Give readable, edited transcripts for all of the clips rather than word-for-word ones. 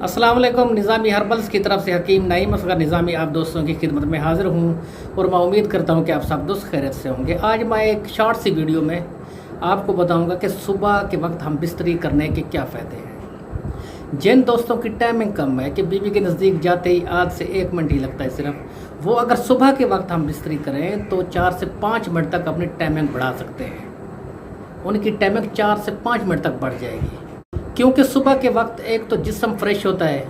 अस्सलाम वालेकुम। निज़ामी हर्बल्स की तरफ से हकीम नईम असगर निज़ामी आप दोस्तों की खिदमत में हाज़िर हूँ और मैं उम्मीद करता हूँ कि आप सब दोस्त खैरियत से होंगे। आज मैं एक शॉर्ट सी वीडियो में आपको बताऊँगा कि सुबह के वक्त हम बिस्तरी करने के क्या फ़ायदे हैं। जिन दोस्तों की टाइमिंग कम है कि बीवी के नज़दीक जाते ही आध से 1 मिनट ही लगता है सिर्फ, वो अगर सुबह के वक्त हम बिस्तरी करें तो 4 से 5 मिनट तक अपनी टाइमिंग बढ़ा सकते हैं। उनकी टाइमिंग 4 से 5 मिनट तक बढ़ जाएगी, क्योंकि सुबह के वक्त एक तो जिस्म फ्रेश होता है,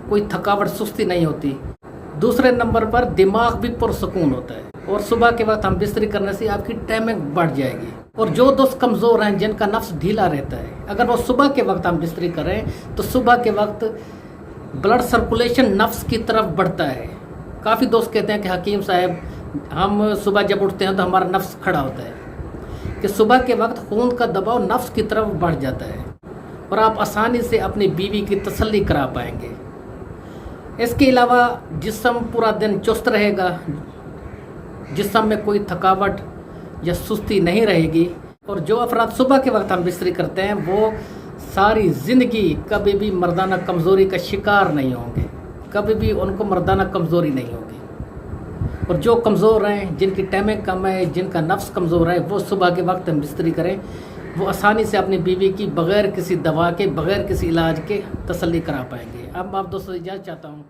कोई थकावट सुस्ती नहीं होती, दूसरे नंबर पर दिमाग भी पुरसकून होता है और सुबह के वक्त हम बिस्तरी करने से आपकी टाइमिंग बढ़ जाएगी। और जो दोस्त कमज़ोर हैं, जिनका नफ्स ढीला रहता है, अगर वो सुबह के वक्त हम बिस्तरी करें तो सुबह के वक्त ब्लड सर्कुलेशन नफ्स की तरफ बढ़ता है। काफ़ी दोस्त कहते हैं कि हकीम साहब हम सुबह जब उठते हैं तो हमारा नफ्स खड़ा होता है, कि सुबह के वक्त खून का दबाव नफ्स की तरफ बढ़ जाता है और आप आसानी से अपनी बीवी की तसल्ली करा पाएंगे। इसके अलावा जिस्म पूरा दिन चुस्त रहेगा, जिस्म में कोई थकावट या सुस्ती नहीं रहेगी। और जो अफराद सुबह के वक्त हम बिस्तरी करते हैं वो सारी ज़िंदगी कभी भी मर्दाना कमज़ोरी का शिकार नहीं होंगे, कभी भी उनको मर्दाना कमज़ोरी नहीं होगी। और जो कमज़ोर हैं, जिनकी टाइमिंग कम है, जिनका नफ्स कमज़ोर है, वो सुबह के वक्त हम बिस्तरी करें, वो आसानी से अपनी बीवी की बग़ैर किसी दवा के, बग़ैर किसी इलाज के तसल्ली करा पाएंगे। अब आप दोस्तों इजाज़त चाहता हूँ।